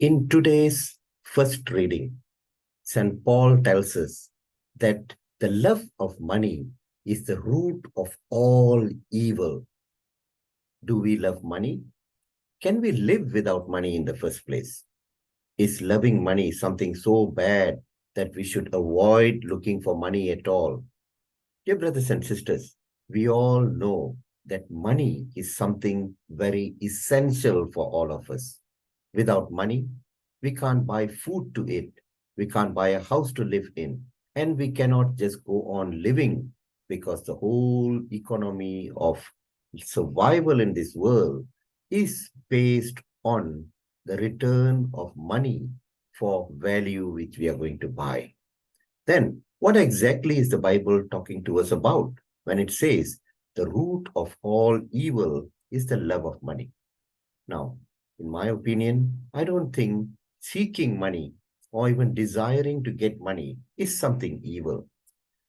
In today's first reading, St. Paul tells us that the love of money is the root of all evil. Do we love money? Can we live without money in the first place? Is loving money something so bad that we should avoid looking for money at all? Dear brothers and sisters, we all know that money is something very essential for all of us. Without money, we can't buy food to eat, we can't buy a house to live in, and we cannot just go on living because the whole economy of survival in this world is based on the return of money for value which we are going to buy. Then, what exactly is the Bible talking to us about when it says the root of all evil is the love of money? Now, in my opinion, I don't think seeking money or even desiring to get money is something evil.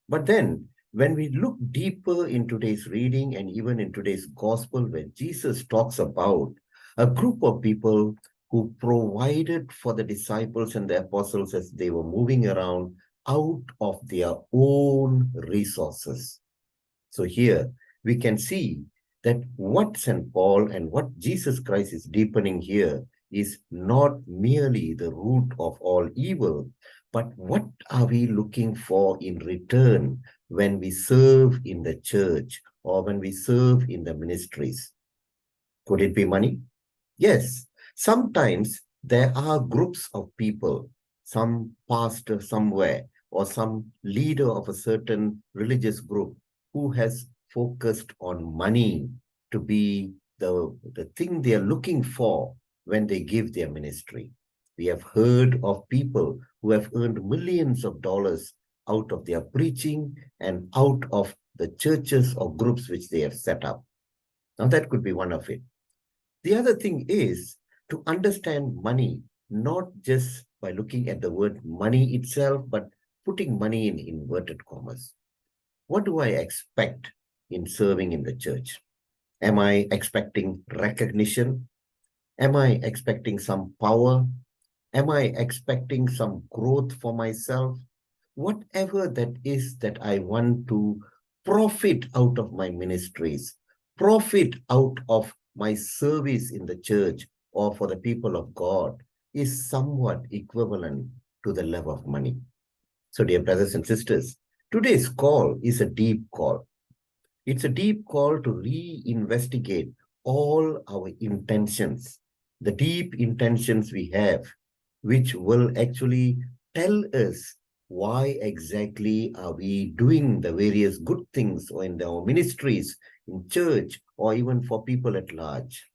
But then, when we look deeper in today's reading and even in today's gospel, where Jesus talks about a group of people who provided for the disciples and the apostles as they were moving around out of their own resources. So here we can see that what St. Paul and what Jesus Christ is deepening here is not merely the root of all evil, but what are we looking for in return when we serve in the church or when we serve in the ministries? Could it be money? Yes. Sometimes there are groups of people, some pastor somewhere or some leader of a certain religious group who has focused on money to be the thing they are looking for when they give their ministry. We have heard of people who have earned millions of dollars out of their preaching and out of the churches or groups which they have set up. Now, that could be one of it. The other thing is to understand money, not just by looking at the word money itself, but putting money in inverted commas. What do I expect in serving in the church? Am I expecting recognition? Am I expecting some power? Am I expecting some growth for myself? Whatever that is that I want to profit out of my ministries, profit out of my service in the church or for the people of God is somewhat equivalent to the love of money. So, dear brothers and sisters, today's call is a deep call. It's a deep call to reinvestigate all our intentions, the deep intentions we have, which will actually tell us why exactly are we doing the various good things or in our ministries, in church, or even for people at large.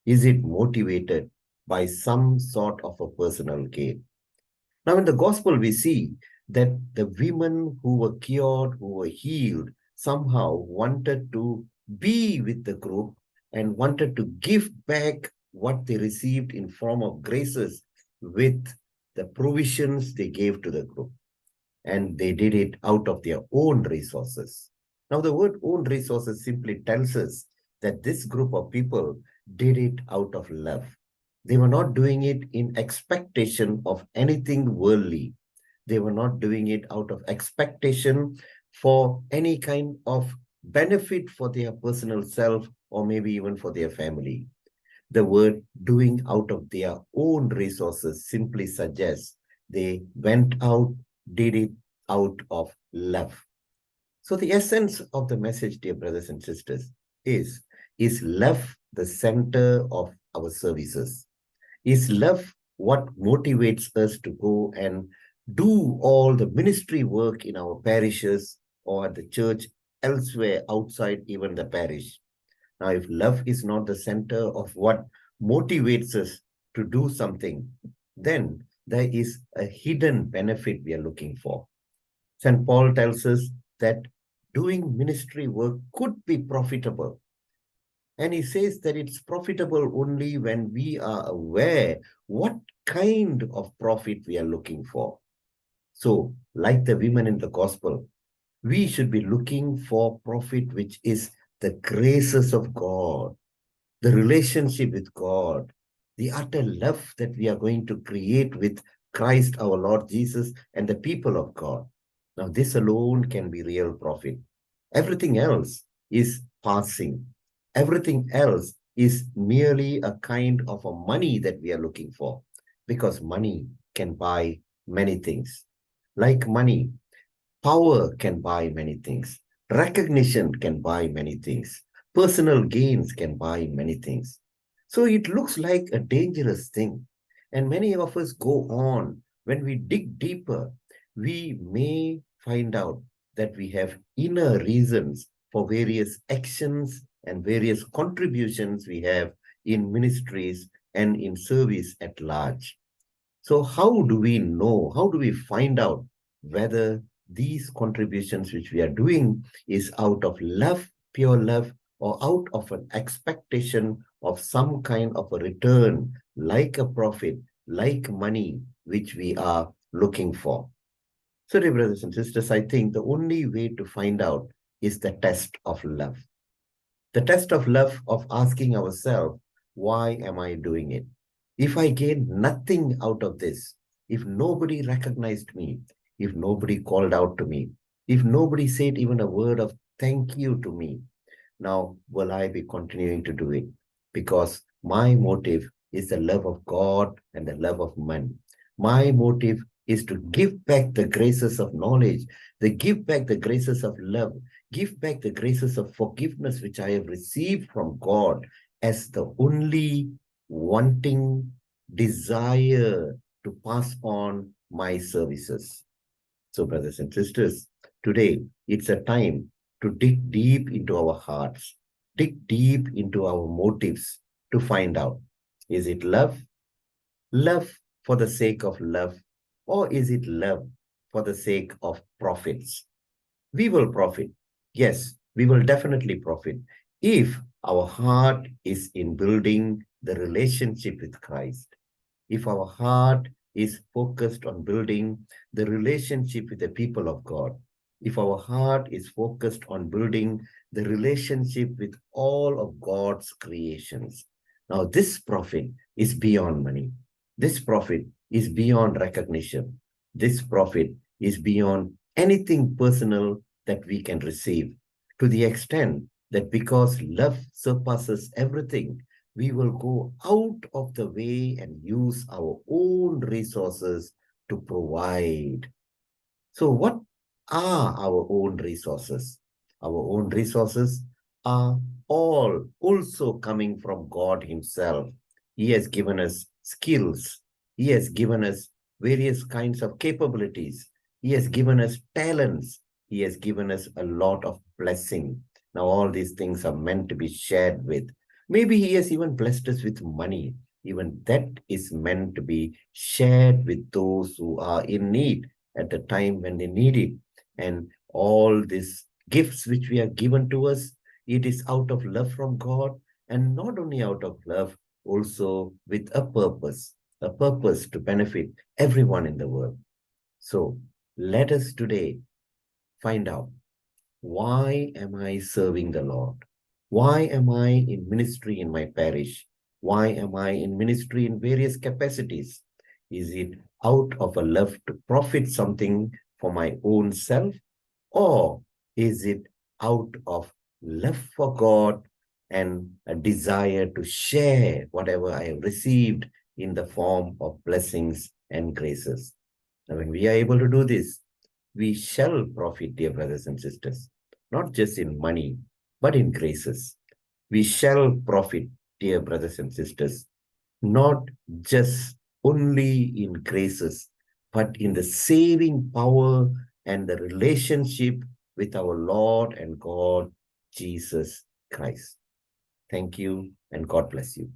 Is it motivated by some sort of a personal gain? Now, in the gospel, we see that the women who were cured, who were healed, somehow wanted to be with the group and wanted to give back what they received in form of graces with the provisions they gave to the group. And they did it out of their own resources. Now, the word own resources simply tells us that this group of people did it out of love. They were not doing it in expectation of anything worldly. They were not doing it out of expectation for any kind of benefit for their personal self or maybe even for their family. The word doing out of their own resources simply suggests they went out, did it out of love. So the essence of the message, dear brothers and sisters, is love the center of our services? Is love what motivates us to go and do all the ministry work in our parishes or at the church elsewhere outside even the parish? Now, if love is not the center of what motivates us to do something, then there is a hidden benefit we are looking for. St. Paul tells us that doing ministry work could be profitable. And he says that it's profitable only when we are aware what kind of profit we are looking for. So, like the women in the gospel, we should be looking for profit which is the graces of God, the relationship with God, the utter love that we are going to create with Christ our Lord Jesus and the people of God. Now, this alone can be real profit. Everything else is passing. Everything else is merely a kind of a money that we are looking for, because money can buy many things. Like money, power can buy many things. Recognition can buy many things. Personal gains can buy many things. So it looks like a dangerous thing. And many of us go on. When we dig deeper, we may find out that we have inner reasons for various actions and various contributions we have in ministries and in service at large. So how do we know? How do we find out whether these contributions which we are doing is out of love, pure love, or out of an expectation of some kind of a return, like a profit, like money, which we are looking for? So, dear brothers and sisters, I think the only way to find out is the test of love. The test of love of asking ourselves, why am I doing it? If I gain nothing out of this, if nobody recognized me, if nobody called out to me, if nobody said even a word of thank you to me, now will I be continuing to do it? Because my motive is the love of God and the love of man. My motive is to give back the graces of knowledge, to give back the graces of love, give back the graces of forgiveness which I have received from God as the only wanting desire to pass on my services. So, brothers and sisters, today it's a time to dig deep into our hearts, dig deep into our motives to find out, is it love? Love for the sake of love, or is it love for the sake of profits? We will profit. Yes, we will definitely profit if our heart is in building the relationship with Christ, if our heart is focused on building the relationship with the people of God, if our heart is focused on building the relationship with all of God's creations. Now, this profit is beyond money. This profit is beyond recognition. This profit is beyond anything personal that we can receive, to the extent that because love surpasses everything, we will go out of the way and use our own resources to provide. So, what are our own resources? Our own resources are all also coming from God Himself. He has given us skills, He has given us various kinds of capabilities, He has given us talents, He has given us a lot of blessing. Now, all these things are meant to be shared with. Maybe He has even blessed us with money. Even that is meant to be shared with those who are in need at the time when they need it. And all these gifts which we are given to us, it is out of love from God, and not only out of love, also with a purpose to benefit everyone in the world. So let us today find out, why am I serving the Lord? Why am I in ministry in my parish? Why am I in ministry in various capacities? Is it out of a love to profit something for my own self? Or is it out of love for God and a desire to share whatever I have received in the form of blessings and graces? Now, when we are able to do this, we shall profit, dear brothers and sisters, not just in money, but in graces. We shall profit, dear brothers and sisters, not just only in graces, but in the saving power and the relationship with our Lord and God, Jesus Christ. Thank you, and God bless you.